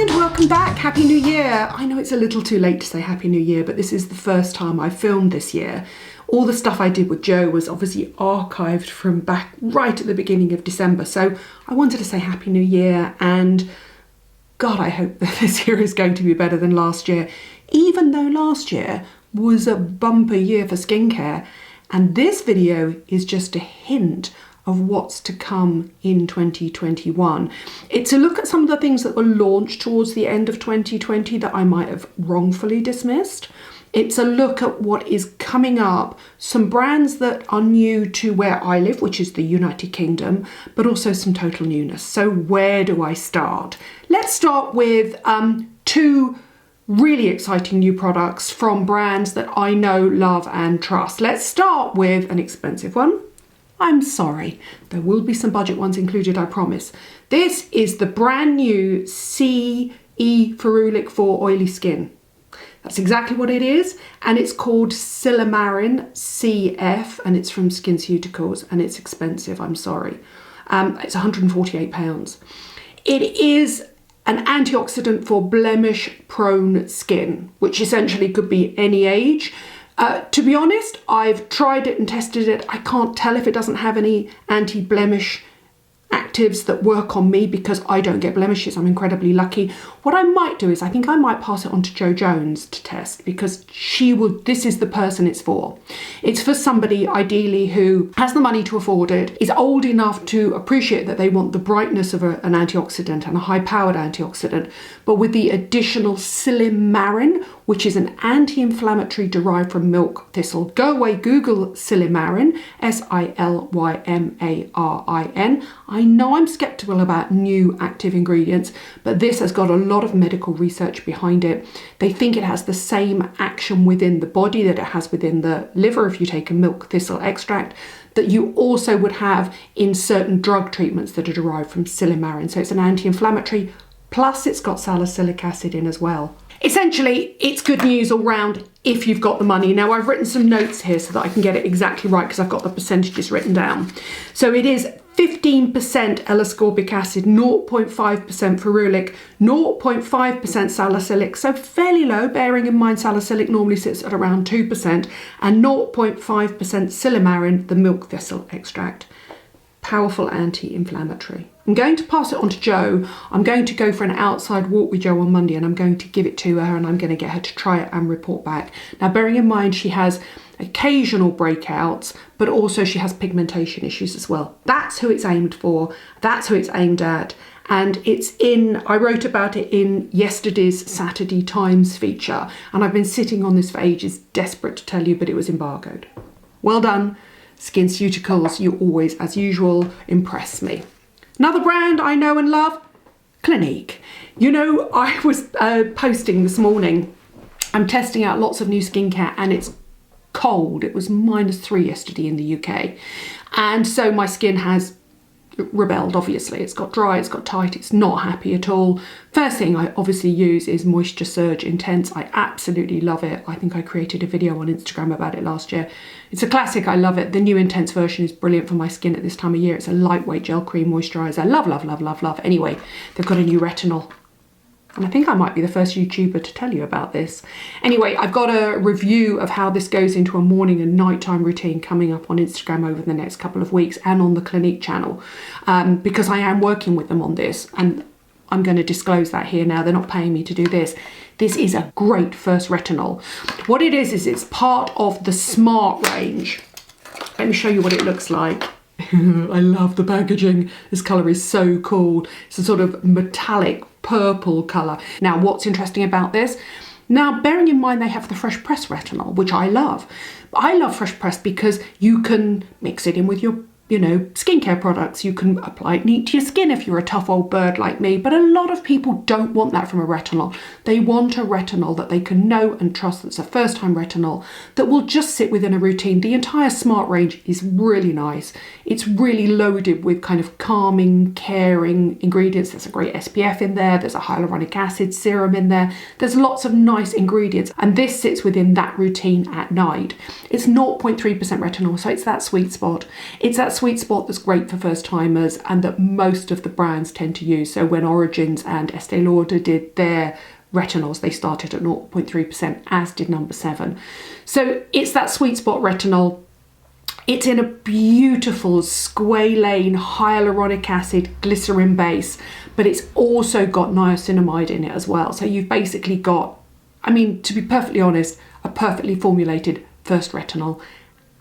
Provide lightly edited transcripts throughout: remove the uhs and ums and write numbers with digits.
and welcome back. Happy New Year. I know it's a little too late to say Happy New Year, but this is the first time I filmed this year. All the stuff I did with Joe was obviously archived from back right at the beginning of December. So I wanted to say Happy New Year, and God, I hope that this year is going to be better than last year, even though last year was a bumper year for skincare. And this video is just a hint of what's to come in 2021. It's a look at some of the things that were launched towards the end of 2020 that I might have wrongfully dismissed. It's a look at what is coming up, some brands that are new to where I live, which is the United Kingdom, but also some total newness. So where do I start? Let's start with two really exciting new products from brands that I know, love and trust. Let's start with an expensive one. I'm sorry, there will be some budget ones included, I promise. This is the brand new CE Ferulic for oily skin. That's exactly what it is, and it's called SILYMARIN CF, and it's from SKINCEUTICALS, and it's expensive, I'm sorry. It's £148. It is an antioxidant for blemish-prone skin, which essentially could be any age. To be honest, I've tried it and tested it. I can't tell if it doesn't have any anti-blemish actives that work on me because I don't get blemishes. I'm incredibly lucky. What I might do is I think I might pass it on to Jo Jones to test, because this is the person it's for. It's for somebody ideally who has the money to afford it, is old enough to appreciate that they want the brightness of an antioxidant and a high-powered antioxidant, but with the additional SILYMARIN, which is an anti-inflammatory derived from milk thistle. Go away, Google SILYMARIN, SILYMARIN. I know I'm skeptical about new active ingredients, but this has got a lot of medical research behind it. They think it has the same action within the body that it has within the liver if you take a milk thistle extract, that you also would have in certain drug treatments that are derived from SILYMARIN. So it's an anti-inflammatory, plus it's got salicylic acid in as well. Essentially, it's good news all round if you've got the money. Now, I've written some notes here so that I can get it exactly right because I've got the percentages written down. So it is 15% L-ascorbic acid, 0.5% ferulic, 0.5% salicylic, so fairly low, bearing in mind salicylic normally sits at around 2%, and 0.5% SILYMARIN, the milk thistle extract. Powerful anti-inflammatory. I'm going to pass it on to Jo. I'm going to go for an outside walk with Jo on Monday, and I'm going to give it to her, and I'm going to get her to try it and report back. Now, bearing in mind she has occasional breakouts, but also she has pigmentation issues as well. That's who it's aimed for. That's who it's aimed at. And I wrote about it in yesterday's Saturday Times feature, and I've been sitting on this for ages, desperate to tell you, but it was embargoed. Well done, SKINCEUTICALS. You always, as usual, impress me. Another brand I know and love, Clinique. You know, I was posting this morning, I'm testing out lots of new skincare, and it's cold. It was -3 yesterday in the UK. And so my skin has rebelled, obviously. It's got dry, it's got tight, it's not happy at all. First thing I obviously use is Moisture Surge Intense. I absolutely love it. I think I created a video on Instagram about it last year. It's a classic, I love it. The new Intense version is brilliant for my skin at this time of year. It's a lightweight gel cream moisturiser. Love, love, love, love, love. Anyway, they've got a new retinol. And I think I might be the first YouTuber to tell you about this. Anyway, I've got a review of how this goes into a morning and nighttime routine coming up on Instagram over the next couple of weeks, and on the Clinique channel, because I am working with them on this, and I'm going to disclose that here now. They're not paying me to do this. This is a great first retinol. What it is it's part of the Smart range. Let me show you what it looks like. I love the packaging. This colour is so cool. It's a sort of metallic purple colour. Now, what's interesting about this? Now, bearing in mind they have the Fresh Press retinol, which I love. I love Fresh Press because you can mix it in with your skincare products. You can apply it neat to your skin if you're a tough old bird like me, but a lot of people don't want that from a retinol. They want a retinol that they can know and trust, that's a first-time retinol, that will just sit within a routine. The entire Smart range is really nice. It's really loaded with kind of calming, caring ingredients. There's a great SPF in there, there's a hyaluronic acid serum in there, there's lots of nice ingredients, and this sits within that routine at night. It's 0.3% retinol, so it's that sweet spot. It's that sweet sweet spot that's great for first timers and that most of the brands tend to use. So when Origins and Estee Lauder did their retinols, they started at 0.3%, as did number 7. So it's that sweet spot retinol. It's in a beautiful squalane hyaluronic acid glycerin base, but it's also got niacinamide in it as well. So you've basically got, I mean, to be perfectly honest, a perfectly formulated first retinol.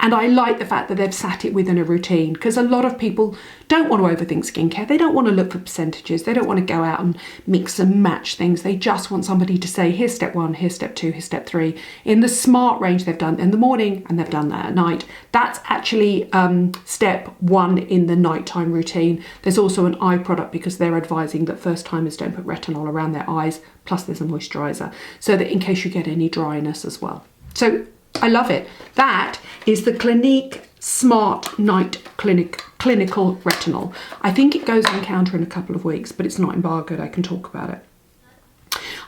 And I like the fact that they've sat it within a routine, because a lot of people don't want to overthink skincare. They don't want to look for percentages. They don't want to go out and mix and match things. They just want somebody to say, here's step 1, here's step 2, here's step 3. In the Smart range, they've done in the morning and they've done that at night. That's actually step 1 in the nighttime routine. There's also an eye product because they're advising that first timers don't put retinol around their eyes. Plus there's a moisturizer, so that in case you get any dryness as well. So I love it. That is the Clinique Smart Night Clinical Retinol. I think it goes on counter in a couple of weeks, but it's not in Baggott. I can talk about it.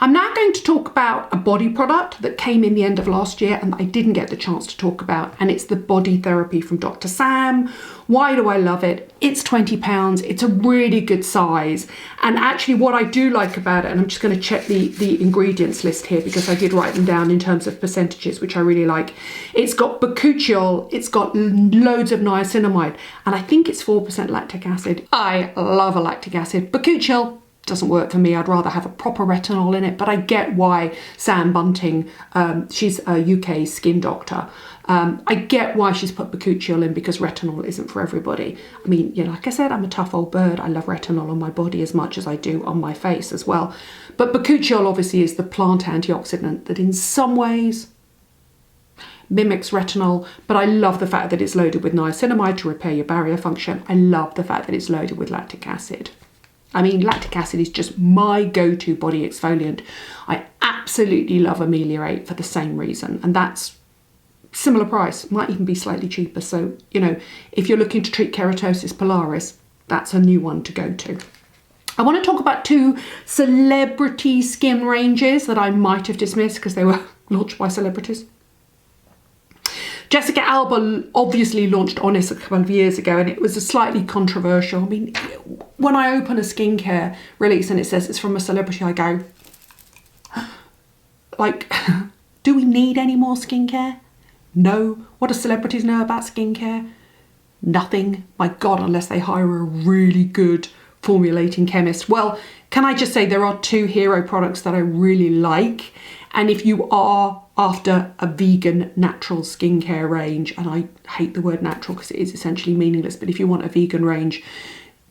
I'm now going to talk about a body product that came in the end of last year and I didn't get the chance to talk about, and it's the Body Therapy from Dr. Sam. Why do I love it? It's £20. It's a really good size. And actually what I do like about it, and I'm just going to check the ingredients list here because I did write them down in terms of percentages, which I really like. It's got bakuchiol, it's got loads of niacinamide, and I think it's 4% lactic acid. I love a lactic acid. Bakuchiol doesn't work for me. I'd rather have a proper retinol in it, but I get why Sam Bunting, she's a UK skin doctor, I get why she's put bakuchiol in, because retinol isn't for everybody. I mean, you know, like I said, I'm a tough old bird. I love retinol on my body as much as I do on my face as well. But bakuchiol obviously is the plant antioxidant that in some ways mimics retinol, but I love the fact that it's loaded with niacinamide to repair your barrier function. I love the fact that it's loaded with lactic acid. I mean, lactic acid is just my go-to body exfoliant. I absolutely love Ameliorate for the same reason, and that's similar price, might even be slightly cheaper. So, you know, if you're looking to treat keratosis pilaris, that's a new one to go to. I want to talk about 2 celebrity skin ranges that I might have dismissed because they were launched by celebrities. Jessica Alba obviously launched Honest a couple of years ago, and it was a slightly controversial. I mean, when I open a skincare release and it says it's from a celebrity, I go, like, do we need any more skincare? No. What do celebrities know about skincare? Nothing. My God, unless they hire a really good formulating chemist. Well, can I just say there are 2 hero products that I really like. And if you are after a vegan natural skincare range, and I hate the word natural because it is essentially meaningless, but if you want a vegan range,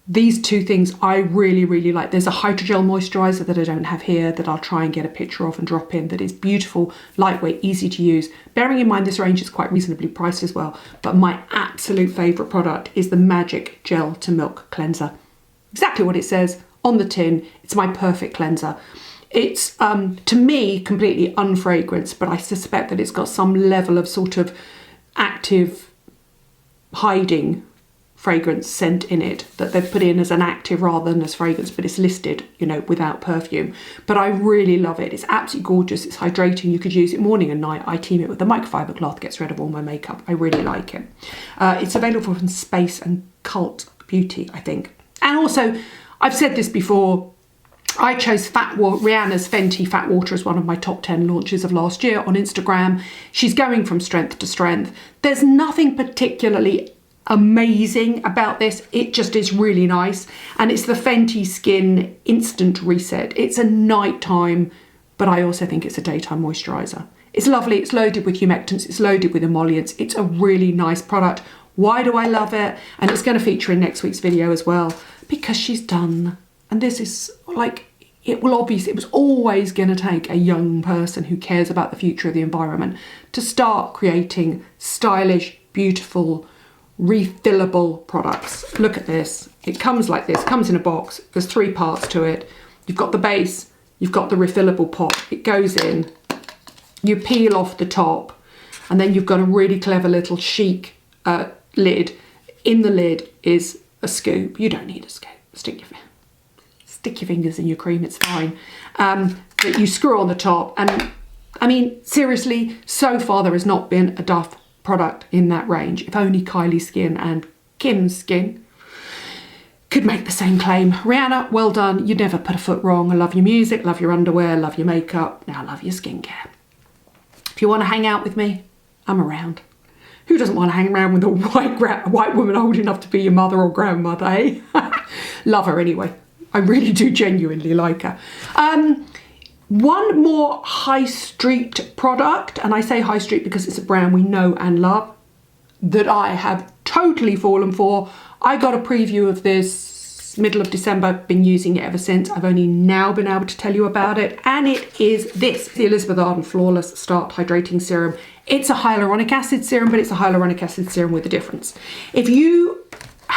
these 2 things I really, really like. There's a hydrogel moisturizer that I don't have here that I'll try and get a picture of and drop in, that is beautiful, lightweight, easy to use. Bearing in mind this range is quite reasonably priced as well, but my absolute favourite product is the Magic Gel to Milk Cleanser. Exactly what it says on the tin. It's my perfect cleanser. It's, to me, completely unfragranced, but I suspect that it's got some level of sort of active hiding fragrance scent in it that they've put in as an active rather than as fragrance, but it's listed, you know, without perfume. But I really love it. It's absolutely gorgeous. It's hydrating. You could use it morning and night. I team it with the microfiber cloth, gets rid of all my makeup. I really like it. It's available from Space and Cult Beauty, I think. And also, I've said this before, I chose Rihanna's Fenty Fat Water as one of my top 10 launches of last year on Instagram. She's going from strength to strength. There's nothing particularly amazing about this. It just is really nice. And it's the Fenty Skin Instant Reset. It's a nighttime, but I also think it's a daytime moisturiser. It's lovely. It's loaded with humectants. It's loaded with emollients. It's a really nice product. Why do I love it? And it's going to feature in next week's video as well, because she's done. And this is like, it was always going to take a young person who cares about the future of the environment to start creating stylish, beautiful, refillable products. Look at this. It comes like this, comes in a box. There's 3 parts to it. You've got the base, you've got the refillable pot. It goes in, you peel off the top, and then you've got a really clever little chic lid. In the lid is a scoop. You don't need a scoop. Stick your fingers in your cream, it's fine. But you screw on the top, and I mean, seriously, so far there has not been a Duff product in that range. If only Kylie Skin and Kim's Skin could make the same claim. Rihanna, well done. You never put a foot wrong. I love your music, love your underwear, love your makeup. Now I love your skincare. If you want to hang out with me, I'm around. Who doesn't want to hang around with a white woman old enough to be your mother or grandmother, eh? Love her anyway. I really do genuinely like her. One more high street product, and I say high street because it's a brand we know and love, that I have totally fallen for. I got a preview of this middle of December, been using it ever since. I've only now been able to tell you about it, and it is this, the Elizabeth Arden Flawless Start Hydrating Serum. It's a hyaluronic acid serum, but it's a hyaluronic acid serum with a difference. If you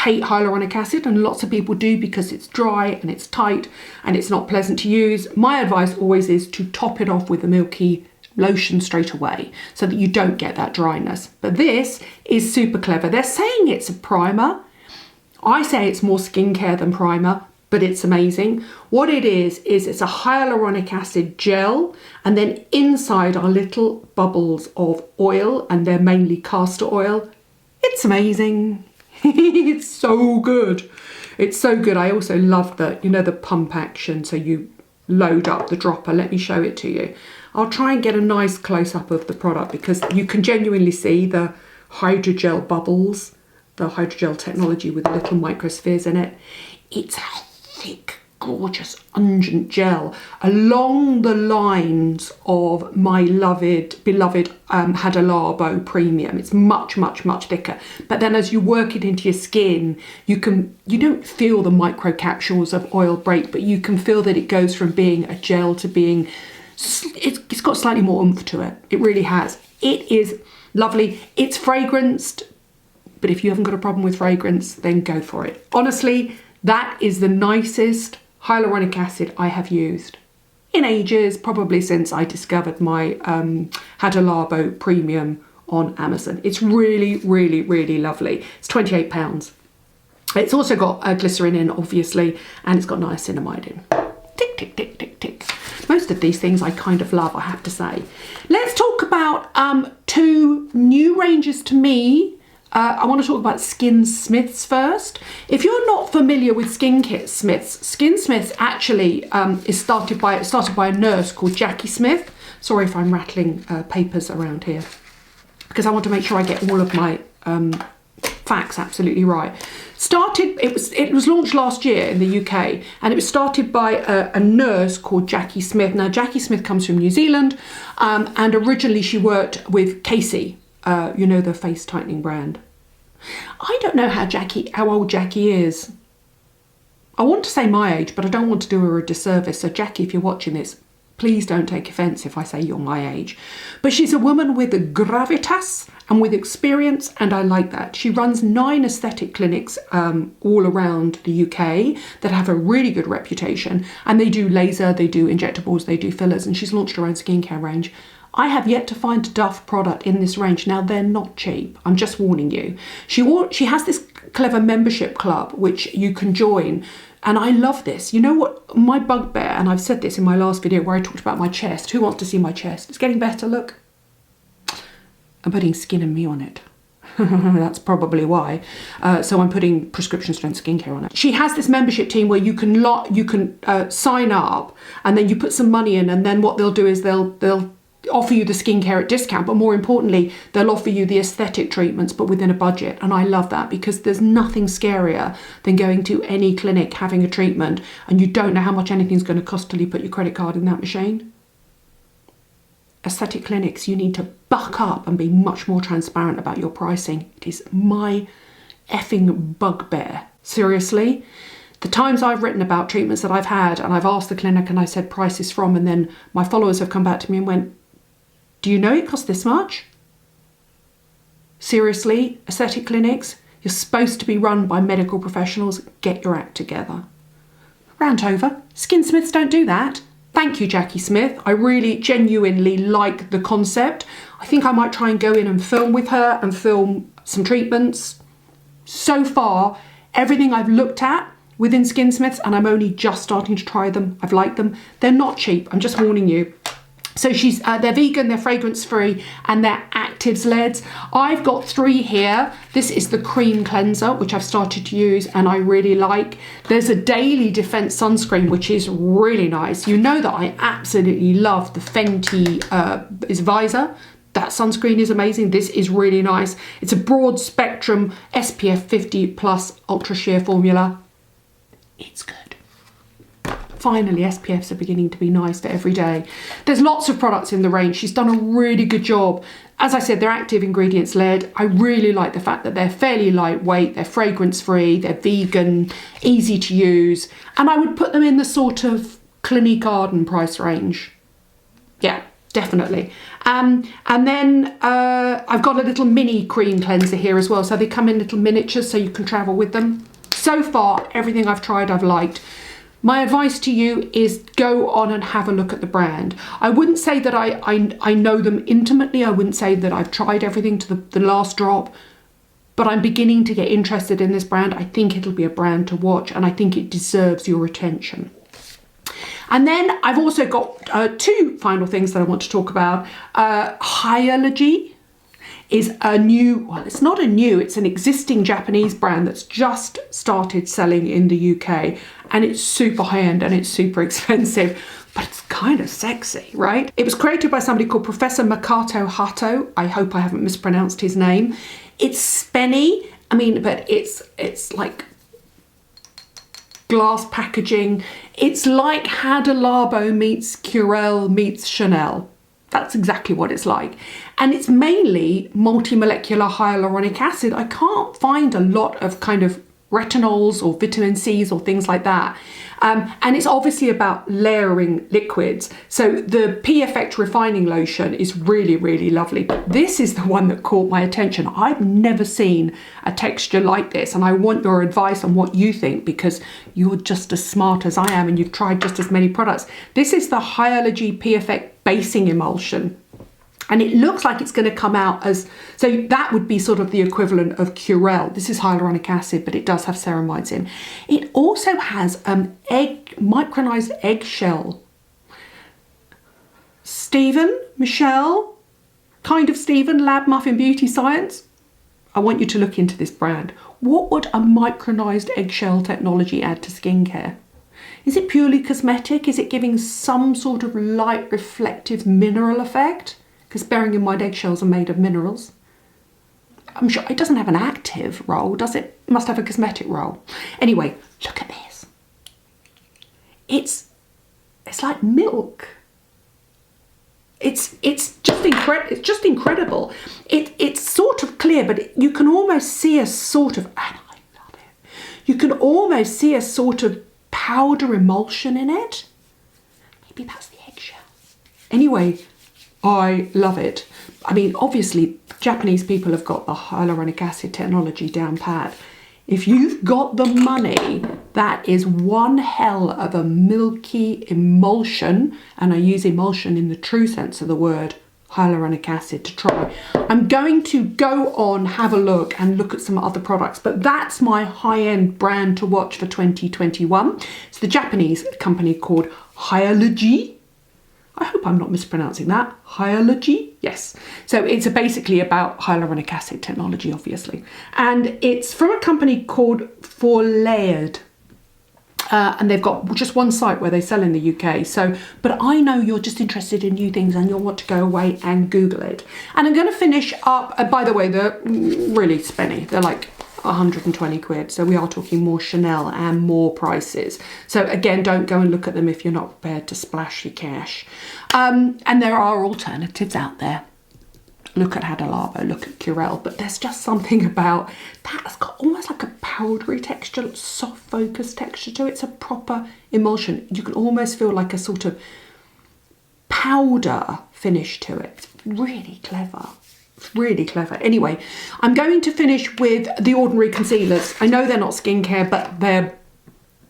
hate hyaluronic acid, and lots of people do because it's dry and it's tight and it's not pleasant to use, my advice always is to top it off with a milky lotion straight away so that you don't get that dryness. But this is super clever. They're saying it's a primer. I say it's more skincare than primer, but it's amazing. What it is it's a hyaluronic acid gel, and then inside are little bubbles of oil, and they're mainly castor oil. It's amazing. It's so good. It's so good. I also love the, you know, the pump action. So you load up the dropper. Let me show it to you. I'll try and get a nice close-up of the product because you can genuinely see the hydrogel bubbles, the hydrogel technology with little microspheres in it. It's a thick, gorgeous, ungent gel along the lines of my beloved Hada Labo Premium. It's much, much, much thicker. But then as you work it into your skin, you don't feel the microcapsules of oil break, but you can feel that it goes from being a gel to being, it's got slightly more oomph to it. It really has. It is lovely. It's fragranced, but if you haven't got a problem with fragrance, then go for it. Honestly, that is the nicest hyaluronic acid I have used in ages, probably since I discovered my Hada Labo Premium on Amazon. It's really, really, really lovely. It's £28. It's also got glycerin in, obviously, and it's got niacinamide in. Tick, tick, tick, tick, tick. Most of these things I kind of love, I have to say. Let's talk about two new ranges to me. I want to talk about SKINSMITHS first. If you're not familiar with SKINSMITHS actually is started by a nurse called Jackie Smith. Sorry if I'm rattling papers around here, because I want to make sure I get all of my facts absolutely right. It was launched last year in the UK, and it was started by a nurse called Jackie Smith. Now Jackie Smith comes from New Zealand, and originally she worked with Casey, you know, the face tightening brand. I don't know how old Jackie is. I want to say my age, but I don't want to do her a disservice. So Jackie, if you're watching this, please don't take offence if I say you're my age. But she's a woman with a gravitas and with experience, and I like that. She runs 9 aesthetic clinics all around the UK that have a really good reputation, and they do laser, they do injectables, they do fillers, and she's launched her own skincare range. I have yet to find a Dove product in this range. Now, they're not cheap. I'm just warning you. She has this clever membership club, which you can join. And I love this. You know what? My bugbear, and I've said this in my last video where I talked about my chest. Who wants to see my chest? It's getting better, look. I'm putting Skin and Me on it. That's probably why. So I'm putting prescription strength skincare on it. She has this membership team where you can sign up, and then you put some money in, and then what they'll do is they'll offer you the skincare at discount, but more importantly, they'll offer you the aesthetic treatments, but within a budget. And I love that, because there's nothing scarier than going to any clinic, having a treatment, and you don't know how much anything's going to cost till you put your credit card in that machine. Aesthetic clinics, you need to buck up and be much more transparent about your pricing. It is my effing bugbear. Seriously. The times I've written about treatments that I've had, and I've asked the clinic and I said prices from, and then my followers have come back to me and went, do you know it costs this much? Seriously, aesthetic clinics, you're supposed to be run by medical professionals. Get your act together. Rant over. SKINSMITHS don't do that. Thank you, Jackie Smith. I really genuinely like the concept. I think I might try and go in and film with her and film some treatments. So far, everything I've looked at within SKINSMITHS, and I'm only just starting to try them, I've liked them. They're not cheap, I'm just warning you. So they're vegan, they're fragrance free, and they're actives led. I've got 3 here. This is the cream cleanser, which I've started to use and I really like. There's a daily defense sunscreen, which is really nice. You know that I absolutely love the Fenty visor. That sunscreen is amazing. This is really nice. It's a broad spectrum SPF 50 plus ultra sheer formula. It's good. Finally, SPFs are beginning to be nice for every day. There's lots of products in the range. She's done a really good job. As I said, they're active ingredients led. I really like the fact that they're fairly lightweight, they're fragrance free, they're vegan, easy to use. And I would put them in the sort of Clinique Garden price range. Yeah, definitely. And then I've got a little mini cream cleanser here as well. So they come in little miniatures so you can travel with them. So far, everything I've tried, I've liked. My advice to you is go on and have a look at the brand. I wouldn't say that I know them intimately. I wouldn't say that I've tried everything to the last drop, but I'm beginning to get interested in this brand. I think it'll be a brand to watch and I think it deserves your attention. And then I've also got 2 final things that I want to talk about. HYDRATING is a new, well, it's not a new, it's an existing Japanese brand that's just started selling in the UK, and it's super high-end and it's super expensive, but it's kind of sexy, right? It was created by somebody called Professor Makoto Hato. I hope I haven't mispronounced his name. It's spenny, but it's like glass packaging. It's like Hada Labo meets Curel meets Chanel. That's exactly what it's like. And it's mainly multi-molecular hyaluronic acid. I can't find a lot of kind of retinols or vitamin C's or things like that. And it's obviously about layering liquids. So the P-Effect refining lotion is really, really lovely. But this is the one that caught my attention. I've never seen a texture like this, and I want your advice on what you think, because you're just as smart as I am and you've tried just as many products. This is the HYDRATING P-Effect basing emulsion. And it looks like it's going to come out as, so that would be sort of the equivalent of Curel. This is hyaluronic acid, but it does have ceramides in. It also has micronized eggshell. Michelle, Lab Muffin Beauty Science. I want you to look into this brand. What would a micronized eggshell technology add to skincare? Is it purely cosmetic? Is it giving some sort of light reflective mineral effect? Because bearing in mind eggshells are made of minerals. I'm sure it doesn't have an active role, does it? It must have a cosmetic role. Anyway, look at this. It's like milk. It's just incredible. It's sort of clear, but you can almost see a sort of, and I love it. You can almost see a sort of powder emulsion in it. Maybe that's the eggshell. Anyway, I love it. Obviously, Japanese people have got the hyaluronic acid technology down pat. If you've got the money, that is one hell of a milky emulsion, and I use emulsion in the true sense of the word, hyaluronic acid, to try. I'm going to go on, have a look and look at some other products, but that's my high-end brand to watch for 2021. It's the Japanese company called HYDRATING. I hope I'm not mispronouncing that. HYDRATING? Yes. So it's basically about hyaluronic acid technology, obviously. And it's from a company called Layered. And they've got just one site where they sell in the UK. But I know you're just interested in new things and you'll want to go away and Google it. And I'm going to finish up, by the way, they're really spenny. They're like 120 quid. So we are talking more Chanel and more prices. So again, don't go and look at them if you're not prepared to splash your cash. And there are alternatives out there. Look at Hada Labo, look at Curel, but there's just something about that. It's got almost like a powdery texture, soft focus texture to it. It's a proper emulsion. You can almost feel like a sort of powder finish to it. It's really clever. Really clever. Anyway, I'm going to finish with the Ordinary concealers. I know they're not skincare, but they're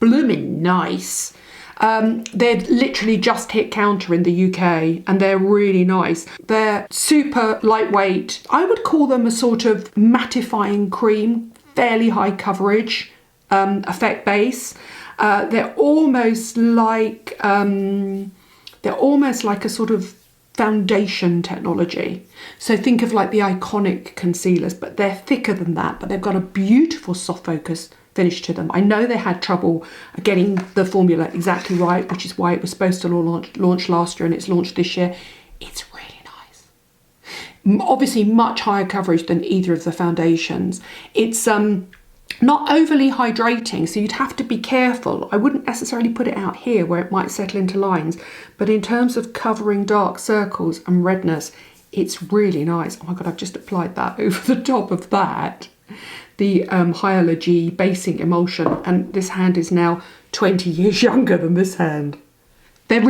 blooming nice. They've literally just hit counter in the UK and they're really nice. They're super lightweight. I would call them a sort of mattifying cream, fairly high coverage, effect base. They're almost like a sort of foundation technology. So think of like the iconic concealers, but they're thicker than that, but they've got a beautiful soft focus finish to them. I know they had trouble getting the formula exactly right, which is why it was supposed to launch last year and it's launched this year. It's really nice. Obviously much higher coverage than either of the foundations. It's not overly hydrating, so you'd have to be careful. I wouldn't necessarily put it out here where it might settle into lines, but in terms of covering dark circles and redness, it's really nice. Oh my God, I've just applied that over the top of that. The Hyalurgy basing emulsion, and this hand is now 20 years younger than this hand. They're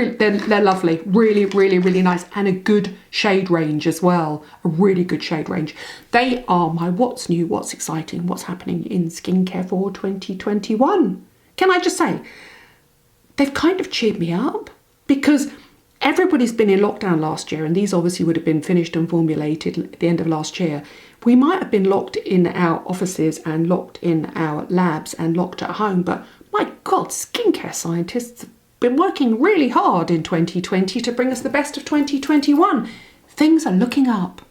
lovely, really nice, and a good shade range as well. A really good shade range. They are my what's new, what's exciting, what's happening in skincare for 2021. Can I just say, they've kind of cheered me up, because everybody's been in lockdown last year, and these obviously would have been finished and formulated at the end of last year. We might have been locked in our offices and locked in our labs and locked at home, but my God, skincare scientists have been working really hard in 2020 to bring us the best of 2021. Things are looking up.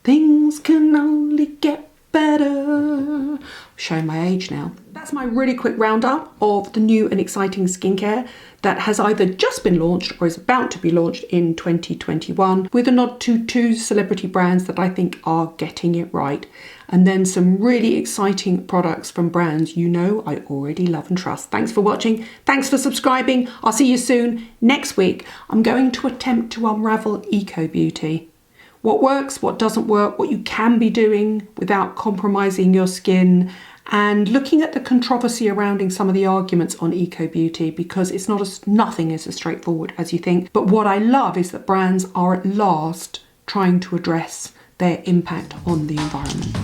Things can only get better. I'm showing my age now. That's my really quick roundup of the new and exciting skincare that has either just been launched or is about to be launched in 2021, with a nod to 2 celebrity brands that I think are getting it right. And then some really exciting products from brands you know I already love and trust. Thanks for watching. Thanks for subscribing. I'll see you soon. Next week, I'm going to attempt to unravel eco beauty. What works, what doesn't work, what you can be doing without compromising your skin, and looking at the controversy surrounding some of the arguments on eco beauty, because it's nothing is as straightforward as you think. But what I love is that brands are at last trying to address their impact on the environment.